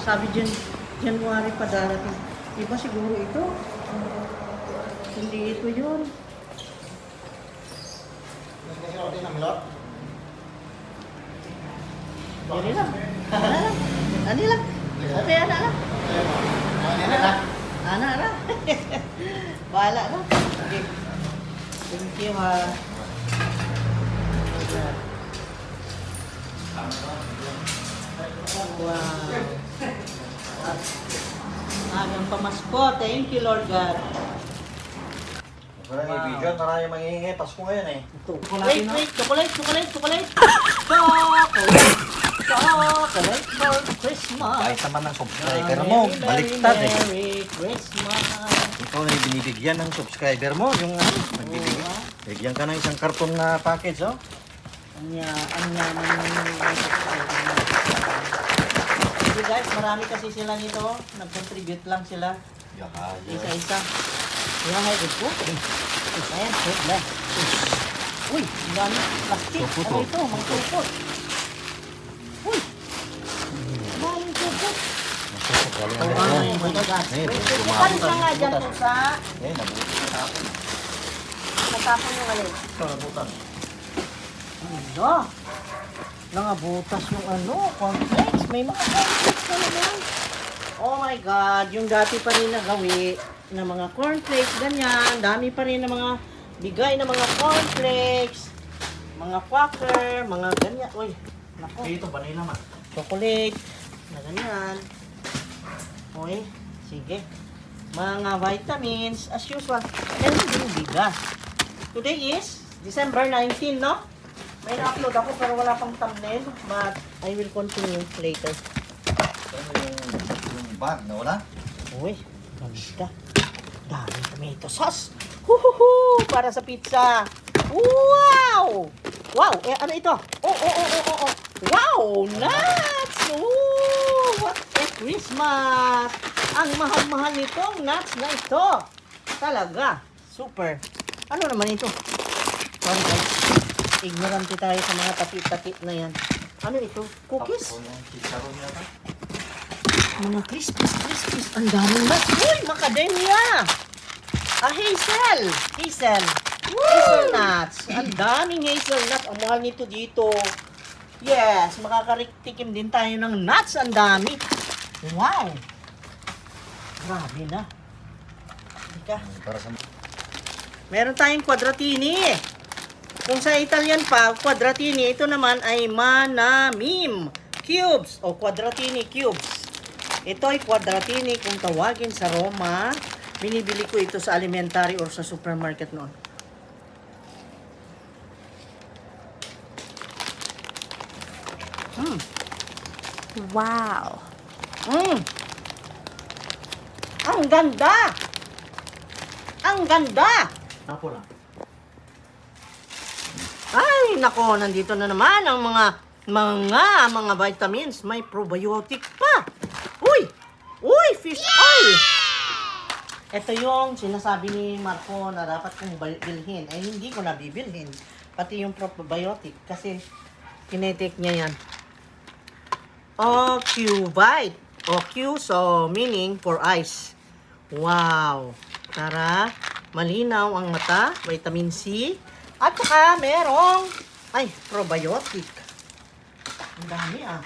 Sabi January pa darating. Iba siguro ito. Hindi ito yun. Dili lang. Ani lang. Okay, ana lang. Ana lang. Bahala na. Okay. Thank you, ha. Wow. Agang pamasko. Thank you, Lord God. Parang yung video, marami mangingay. Pasko ngayon eh. Wait. Chocolate for Christmas. Kahit naman ng subscriber mo, baliktad eh. Merry Christmas. Ikaw na yung binibigyan ng subscriber mo, yung ano, nagbibigyan. Bigyan ka ng isang karton na package, oh. Anya Hindi guys, marami kasi sila nito. Nag-contribute lang sila. Isa-isa. Yung high ko. Ayan, bless. Uy, ang dami plastic. Ano ito? Mga tupot. Uy! Maling tupot. Ay, my God. Ano siya nga dyan po sa... Natapon yung alin. Nabutan. Ano? Nangabutas yung ano, complex. May mga complex na naman. Oh my God, yung dati pa rin nagawi na mga cornflakes, ganyan. Dami pa rin na mga bigay na mga cornflakes, mga quaker, mga ganyan. Uy, nako. Ito, vanilla man. Chocolate, na ganyan. Uy, sige. Mga vitamins, as usual. Meron din bigas. Today is December 19, no? May na-upload ako pero wala pang thumbnail. But I will continue later. Ano yung bag na wala? Uy, ganda. Daming tomato sauce. Huhuhu! Para sa pizza. Wow! Wow! Eh, ano ito? Oh. Wow! Nuts! Oh! What a Christmas! Ang mahal-mahal nitong nuts na ito. Talaga. Super. Ano naman ito? Sorry guys. Ignorante tayo sa mga tapit-tapit na yan. Ano ito? Cookies? Mga crispies. Ang daming nuts. Uy! Macadamia! Hazel nuts. Ang daming hazelnuts. Ang mahal nito dito. Yes, makakatikim din tayo ng nuts. Ang dami. Wow! Grabe na. Ika. Meron tayong quadratini. Kung sa Italian pa, quadratini, ito naman ay manamim cubes o quadratini cubes. Ito ay quadratini kung tawagin sa Roma. Binibili ko ito sa alimentary or sa supermarket noon. Wow. Ang ganda! Ang ganda! Tapo lang. Ay, nako, nandito na naman ang mga vitamins. May probiotic pa. Uy, fish oil. Ito yung sinasabi ni Marco na dapat kong bilhin. Eh, hindi ko na bibilhin. Pati yung probiotic kasi kinetik niya yan. Ocuvite. OQ, so meaning for eyes. Wow. Tara, malinaw ang mata. Vitamin C. At saka merong, probiotic. Ang dami ah.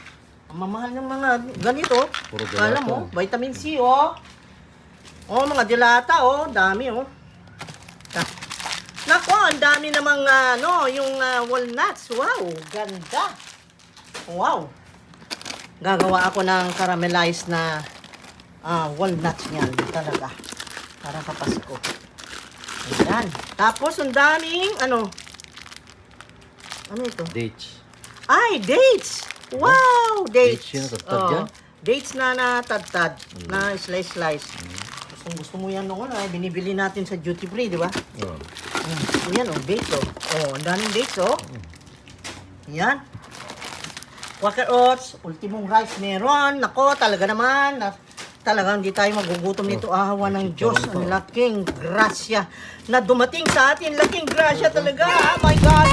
Ang mamahal ng mga ganito. Puro Kala gelato. mo, vitamin C oh. Oh, mga dilata oh. Dami oh. Nako, ang dami namang yung walnuts. Wow, ganda. Wow. Gagawa ako ng caramelized na walnuts niyan. Talaga. Para sa Pasko. Ayan. Tapos, ang daming, ano ito? Dates. Ay, dates! Wow! Dates. Dates yun, natadtad yan? Dates na natadtad. Na slice. Gusto mo yan noon, binibili natin sa duty free, di ba? Oh. Yan, dates, ang daming dates, Yan. Quaker Oats, ultimong rice meron. Nako, talaga naman. Talagang hindi tayo magugutom nito. Ahawa ng Diyos. Ang laking grasya na dumating sa atin. Laking grasya talaga. Oh my God.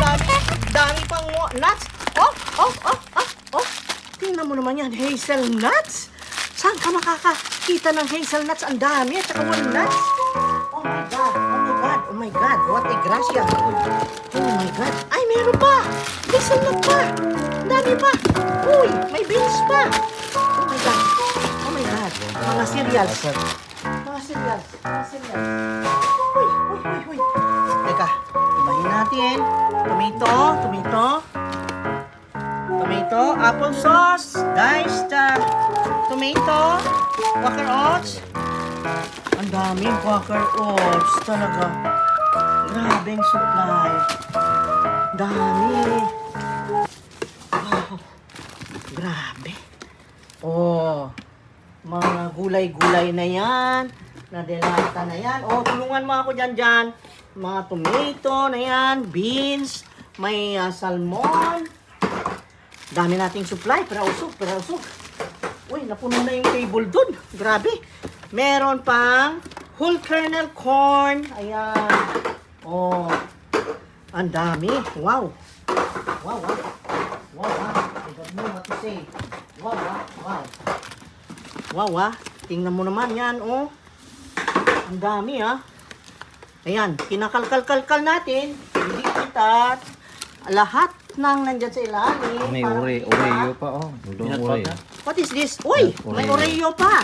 Dami pang nuts. Oh. Tingnan mo naman yan. Hazelnuts. Saan ka makakakita ng hazelnuts? Ang dami at saka walnuts. Oh my God, oh my God, oh my God. What a gracia. Oh my God. Ay, meron pa. Hazelnut pa. Ang dami pa. Uy, may beans pa. Oh my God. Oh my God. Mga cereals. Mga cereals. Mga cereals. Uy, uy, uy, uy. Teka, ibahin natin. Tomato, tomato. Tomato, applesauce, diced tomato, Quaker Oats. Ang daming Quaker Oats talaga. Grabeng supply. Dami. Wow. Grabe. Oh, mga gulay-gulay na yan. Nadelata na yan. Oh, tulungan mo ako dyan. Mga tomato na yan, beans, may salmon. Dami nating supply, pero usok. Uy, napuno na yung table dun. Grabe. Meron pang whole kernel corn. Ayan. Oh. Ang dami. Wow. Wow. I don't know what to say. Wow. Wow. Tingnan mo naman yan, oh. Ang dami, ah. Ayan, kinakalkal-kalkal natin. Hindi kita lahat nang nandyan sa ilalim. May para Oreo makita. pa, oh. Peanut Oreo. butter. What is this? Uy, may Oreo pa.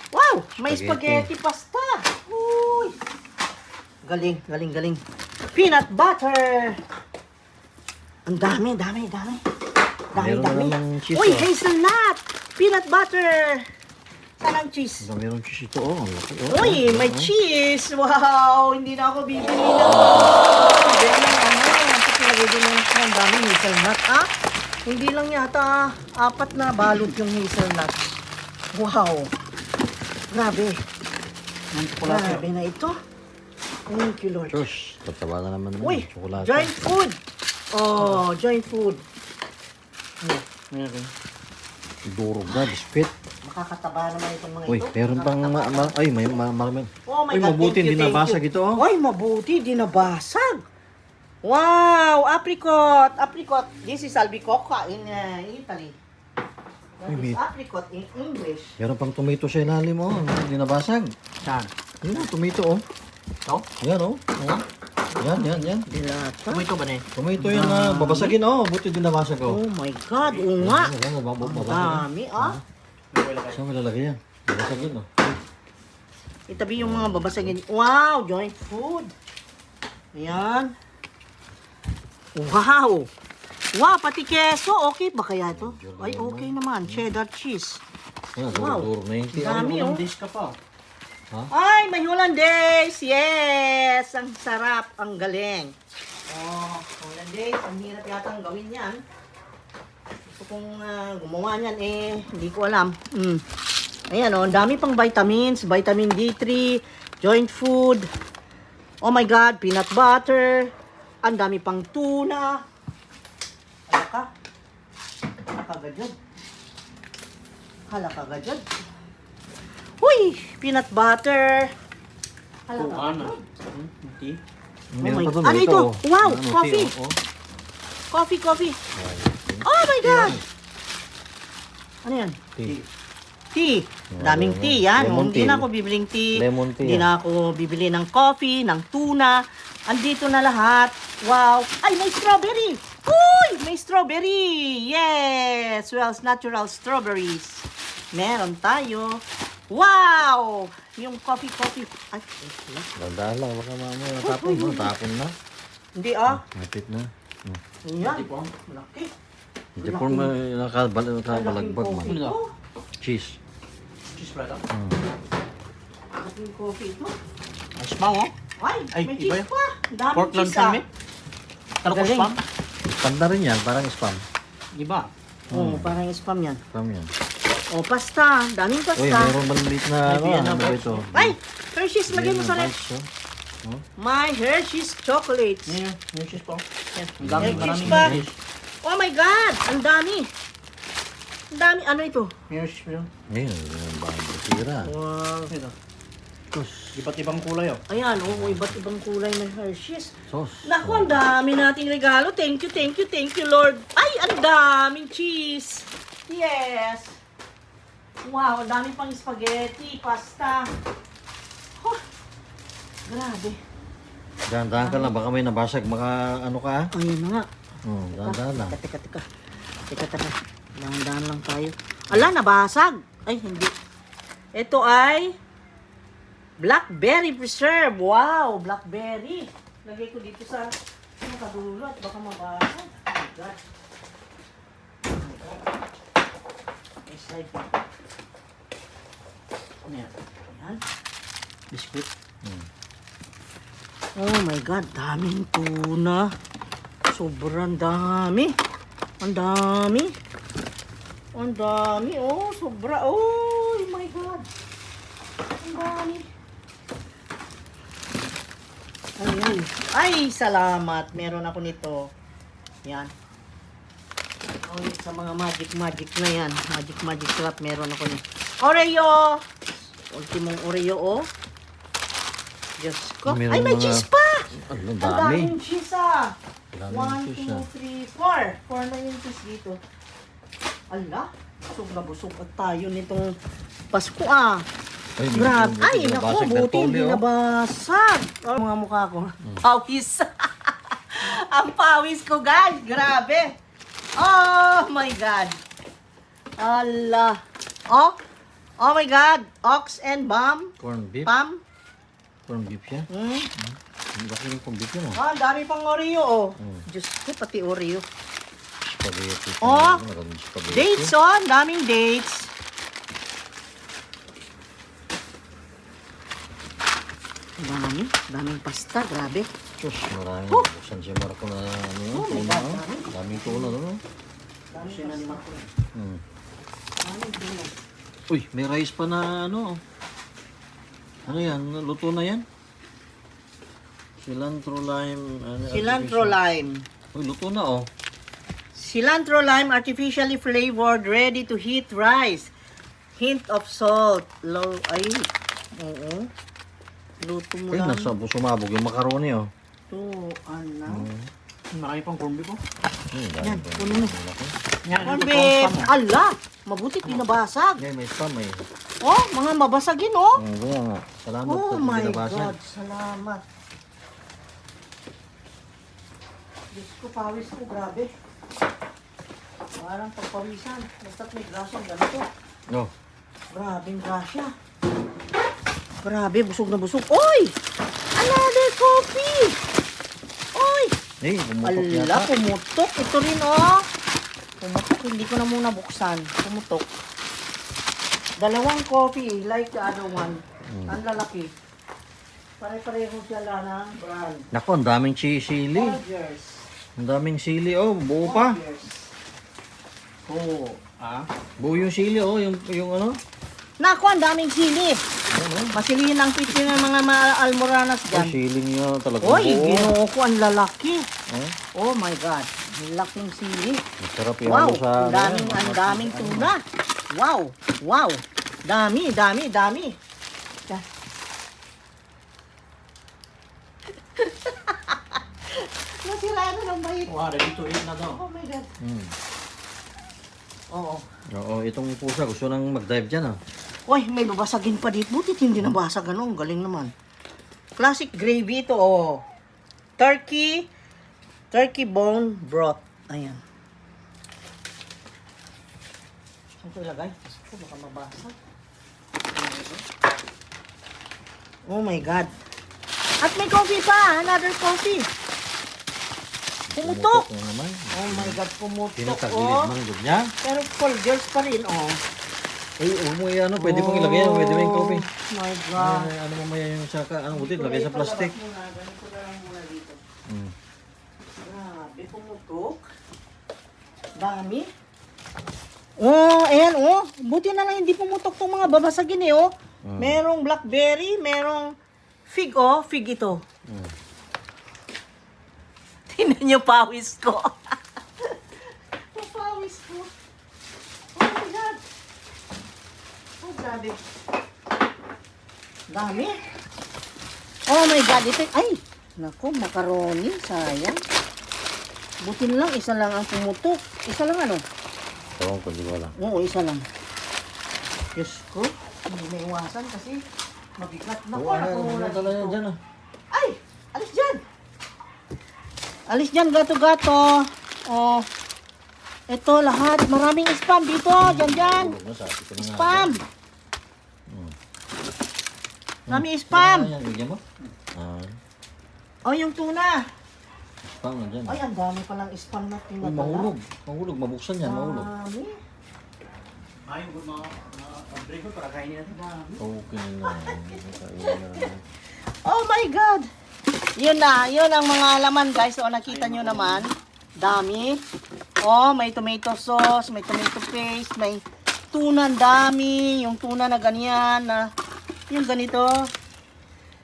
Wow, may spaghetti pasta. Uy. Galing. Peanut butter. Ang dami. Meron na namang cheese, Uy, oh. hazelnut. Peanut butter. Saan ang cheese? Meron cheese ito, oh. Ang laki, oh. Uy, may cheese. Wow, hindi na ako bibili ng lagay din ang dami hazelnut, ah? Hindi lang yata 4 na balot yung hazelnut. Wow. Grabe. Grabe na ito. Thank you, Lord. Diyos, tataba na naman Uy, chocolate. joint food. Oh, joint food. Durog na, biscuit. Makakataba naman itong mga Uy, ito. meron pang marami. Oh my Uy, God, mabuti, thank you, dinabasag thank you. ito, oh. Uy, mabuti, dinabasag. Wow, apricot. This is albicocca in Italy. That Uy, is apricot in English. Meron pang tomato sa ilalim, oh. Dinabasag. Saan? Yan, tomato, oh. Ito? Yan, oh. Yan. Dilata. Tomato ba na eh? Tomato yan, babasagin, oh. Buti dinabasag, oh. Oh my God, oo nga. Yan, babasagin. Dami, ah. Saan malalagay yan? Babasagin, oh. Itabi yung mga babasagin. Wow, joint food. Ayan. Wow. Wow, pati keso. Okay ba kaya ito? Ay, okay naman. Cheddar cheese. Yan, Wow. durog na yung Dami, oh. Dish ka pa. Ay, may Hollandaise! Yes! Ang sarap, ang galing. Oh, Hollandaise, ang hirap yatang gawin yan. Gusto kong gumawa niyan, hindi ko alam. Ayan, oh, ang dami pang vitamins, vitamin D3, joint food. Oh my God, peanut butter. Ang dami pang tuna. Hala ka. Hala ka gajad. Uy, peanut butter. Hala ka. Ano? Hindi. Meron my- pa doon, ano ito? oh. Wow, Ano, coffee. tea, oh. Coffee. Oh my God. Ano yan? Tea. Tea. Daming tea yan. Lemon Hindi tea. na ako bibiling tea. Lemon tea, Hindi na ako bibili ng coffee, ng tuna. Andito na lahat. Wow. Ay, may strawberry. Uy, may strawberry. Yes. Wells Natural Strawberries. Meron tayo. Wow. Yung coffee. Ay, wala. Dadaan lang, baka mamaya tapon mo, tapon na. Hindi ah. Mapit na. Yan. Malaki. Hindi po nakabalagbag man. Malaking coffee ito. Cheese. Cheese ba ito? Malaking coffee ito. Ay, spam oh. Ay, Ay, may iba cheese yun. pa. Daming Pork cheese luncheon meat. Tarok Galing. spam. Spam na rin yan, parang spam. Iba. Oo, parang spam yan. Spam yan. O, pasta. Daming Uy, pasta. meron maliit na ano, Vienna ano ba bites, ito? Ay, Hershey's, lagay mo sa ref. Bites, oh. My Hershey's chocolates. Yung cheese po. Yes. Ang dami, May maraming cheese pa. cheese. Oh my God! Ang dami. Ang dami. Ano ito? Yung cheese po. Ayun, yung bagong tira. Wow. Ito. Iba't ibang kulay oh. Ayan, oh, iba't ibang kulay ng Hershey's. Sauce. Naku, ang dami nating regalo. Thank you, Lord. Ay, ang daming cheese. Yes. Wow, ang dami pang spaghetti, pasta. Huh, grabe. Dahan-dahan ka lang, baka may nabasag, maka ano ka ha? Ayun na nga. Dahan-dahan lang. Teka. Dahan-dahan lang tayo. Ala, nabasag. Ay, hindi. Ito ay blackberry preserve. Wow, blackberry. Lagay ko dito sa kadulot. Baka mabasag. Oh my God. May slide pa. Ano yan? Ayan. Biscuit. Oh my God, daming tuna. Sobrang dami. Ang dami. Ang dami. Oh, sobra. Oh my God. Ang dami. Ay. Ay, salamat. Meron ako nito. Yan. Oh, sa mga magic na yan. Magic crap. Meron ako nito. Oreo. Ultimong Oreo, oh. Diyos ko. Meron Ay, may mga- cheese pa! Ang Ang dami. daming cheese ah. Daming 1, cheese, 2, ah. 3, 4. 4 na yung cheese dito. Ala, busog na busog at tayo nitong Pasko ah. Ay, Grabe. Ay, hindi naku, nabasag ng buti hindi tuli, oh. nabasag. Oh, mga mukha ko. Pawis. Ang pawis ko, guys. Grabe. Oh my God. Ala. Oh my God. Ox and bam. Corn beef. Pam. Corn beef siya. Ang laki ng corn beef yun ah. Ah, ang dami pang Oreo, oh. Mm. Diyos ko, pati Oreo. Spaghetti. Oh, Maraming spaghetti. Dates, oh. Ang daming dates. Ang daming pasta, grabe. Diyos, maraming. Oh. Buksan siya Marco na ano yun. Oh my Tuna, God, oh. dami. Daming tuna doon. Oh. Daming pasta. Hmm. Daming tuna. Uy, may rice pa na ano. Oh. Ano yan? Luto na yan? Cilantro lime. Cilantro artificial. lime. Uy, luto na oh. Cilantro lime, artificially flavored, ready to heat rice. Hint of salt. Low, ay. Oo. Luto mo Uy, lang. sumabog yung macaroni oh. Ito, ano. Marami pang corn beef, oh. Yan, puno na. Yan, Corn ito, beef. spam, oh. Ala, mabuti pinabasag. Yan, may spam eh. Oh, mga mabasagin, oh. Kaya nga. Salamat Oh sa my binabasa. God, salamat. Diyos ko, pawis ko, grabe. Parang pagpawisan. Basta't may grasang ganito. Oh. Grabing grasya. Grabe, busog na busog. Oy! Another coffee! Oy! Eh, bumutok Ala, yata. pumutok. Ito rin, oh. Pumutok, hindi ko na muna buksan. Pumutok. Dalawang coffee, like the other one. Ang lalaki. Pare-pareho sila ng brand. Nako, ang daming sili. Rogers. Ang daming sili oh. Buo pa. Rogers. Oh, Buo yung sili oh. Yung ano. Naku, ang daming sili. Ano? Masilihin ang pitch ng mga almoranas Ay, dyan. sili niya talaga Oy, buo. ginoo ko, ang lalaki. Oh, Oh my God. Ang laking sili. masarap yung Wow, ano sa... ang daming tuna. Wow, wow. Dami. Da- Nasira na ng bait. wow, ready to eat na daw. Oh my God. Mm. Oo. Oo, itong pusa gusto nang mag-dive dyan ah. Uy, may babasagin pa dito. Butit hindi nabasag ano. Ang galing naman. Classic gravy ito, oh. Turkey bone broth. Ayan. Saan ko ilagay? Ito, baka mabasag. Oh my God. At may coffee pa. Another coffee. Pumutok. na naman. Oh my God, pumutok. Tinatagilid Oh. man good niya. Pero Folgers pa rin, oh. Ay, umuwi ano, pwede pong ilagay yan. Pwede mo yung coffee. Oh my God. Ay, ano mamaya yung saka, ano butit, lagay sa plastic. Ganito na lang muna dito. Mm. Grabe, pumutok. Dami. Oh, ayan, oh. Buti na lang hindi pumutok tong mga babasagin eh, oh. Merong blackberry, merong fig, oh. Fig ito. Mm. Tingnan niyo pawis ko. Pawis ko. Oh my God. Oh, grabe. Dami. Oh my God, ito, ay. Naku, macaroni, sayang. Buti na lang, isa lang ang pumutok. Isa lang ano? Tawang ko, di ko alam. Oo, isa lang. Yes. Ko, hindi may iwasan kasi mabigat. Naku, Oo, ano, nakuha ano talaga dito. dyan ah. Ay! Alis dyan! Alis dyan, gato-gato. Oh. Ito lahat. Maraming spam dito. Dyan. Tulog na, sabi ko na nga. Spam! Hmm. Maraming spam! Ano yan, bigyan mo? Ah, Oh, yung tuna. spam na dyan. Ay, ang dami palang spam na Uy, tinatala. mahulog. Mahulog, mabuksan yan, mahulog. Dami. Ayun, good mga break mo para kainin natin. Dami. Okay na. Kailan na lang. Oh my God! Yun na, yun ang mga laman guys. O, nakita nyo naman. Dami. Oh, may tomato sauce, may tomato paste, may tuna, ang dami. Yung tuna na ganyan, na yung ganito.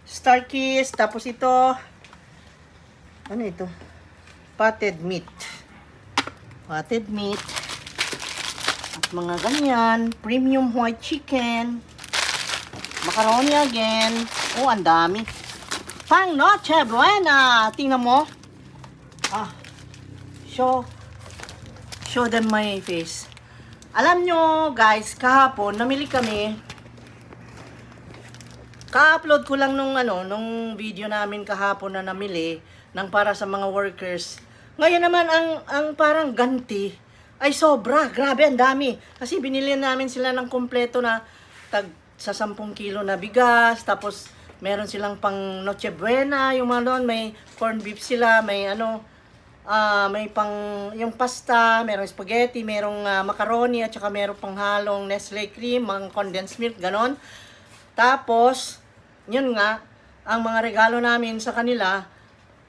Star Kiss, tapos ito. Ano ito? Potted meat. Potted meat. At mga ganyan. Premium white chicken. Macaroni again. Oh, ang dami. Pang Noche Buena. Tingnan mo. Ah. Show them my face. Alam nyo, guys, kahapon, namili kami. Ka-upload ko lang nung video namin kahapon na namili ng para sa mga workers. Ngayon naman, ang parang ganti ay sobra. Grabe, ang dami. Kasi binili namin sila ng kompleto na sa 10 kilo na bigas. Tapos, meron silang pang Noche Buena. Yung mga doon, may corned beef sila. May may pang yung pasta. Merong spaghetti. Merong macaroni. At saka merong panghalong Nestle cream. Mga condensed milk. Ganon. Tapos, yun nga, ang mga regalo namin sa kanila.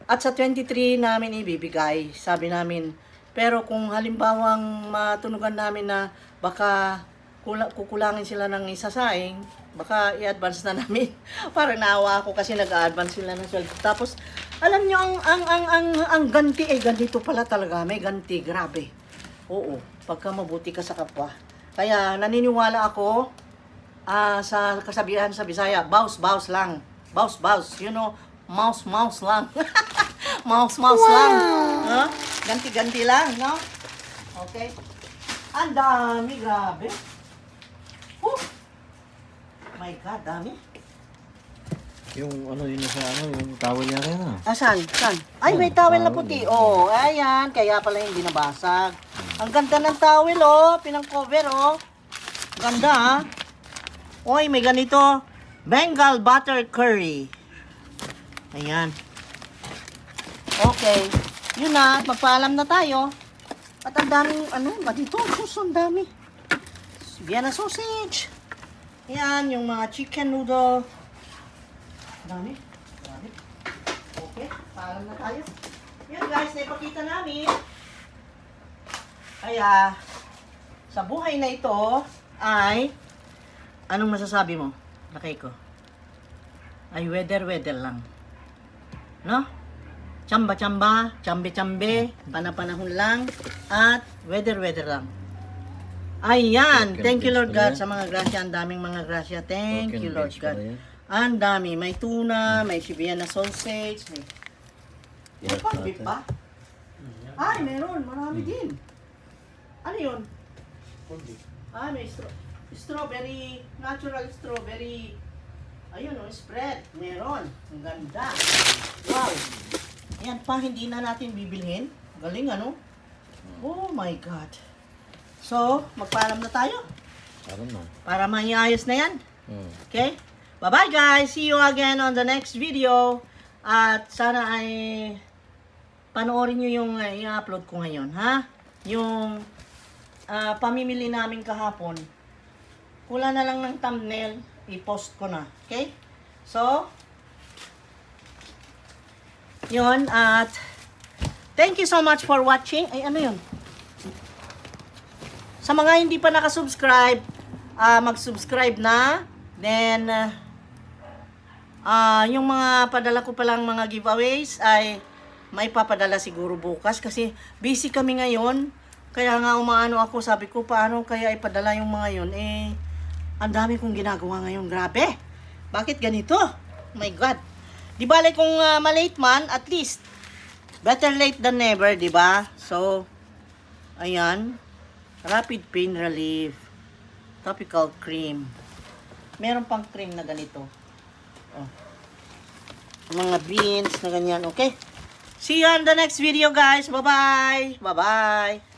At sa 23 namin ibibigay. Sabi namin, pero kung halimbawang matunugan namin na baka kukulangin sila ng isasaing, baka i-advance na namin. Parang naawa ako kasi nag-a-advance sila ng sweldo. Tapos, alam nyo, ang ganti, ganito pala talaga. May ganti, grabe. Oo, pagka mabuti ka sa kapwa. Kaya naniniwala ako sa kasabihan sa Bisaya, baus lang. Baus. You know, mouse lang. mouse lang. No? Ganti lang, no? Okay. Ang dami, grabe. My God, dami. Yung yun sa yung towel niya rin ah. Saan? Ay, may towel na puti. Oh, ayan. Kaya pala hindi nabasag. Ang ganda ng towel, oh. Pinang-cover, oh. Ganda, ha? Oy, may ganito. Bengal butter curry. Ayan. Okay. Yun na. Magpaalam na tayo. At ang daming, ba dito? Sus, ang dami. Vienna sausage. Ayan, yung mga chicken noodle. Dami. Okay, paalam na tayo. Yan guys, naipakita namin. Kaya, sa buhay na ito, ay, anong masasabi mo, lakay ko? Ay, weather lang. No? Chamba-chamba, chambe-chambe, panahon lang, at weather lang. Ayan, thank you Lord God sa mga grasya. Ang daming mga grasya. Thank you Lord God. Ang dami. May tuna, may Vienna sausage, may corned beef ba? Ay, meron. Marami din. Ano yun? Ah, may strawberry, natural strawberry. Ayun, spread. Meron. Ang ganda. Wow. Yan pa, hindi na natin bibilhin. Galing, ano? Oh my God. So, magpaalam na tayo. Alam na. Para maiayos na yan. Okay? Bye-bye guys. See you again on the next video. At sana ay panoorin nyo yung i-upload ko ngayon. Ha? Yung pamimili namin kahapon. Kulang na lang ng thumbnail. I-post ko na. Okay? So, yun. At thank you so much for watching. Ay, ano yun? Sa mga hindi pa nakasubscribe, mag-subscribe na. Then, yung mga padala ko palang mga giveaways ay may papadala siguro bukas kasi busy kami ngayon. Kaya nga umaano ako, sabi ko paano kaya ipadala yung mga yun. Ang dami kong ginagawa ngayon, grabe. Bakit ganito? Oh my God. Di bale kung malate man, at least better late than never, di ba? So, ayan. Rapid pain relief. Tropical cream. Meron pang cream na ganito. Oh. Mga beans na ganyan, okay? See you on the next video, guys. Bye-bye. Bye-bye.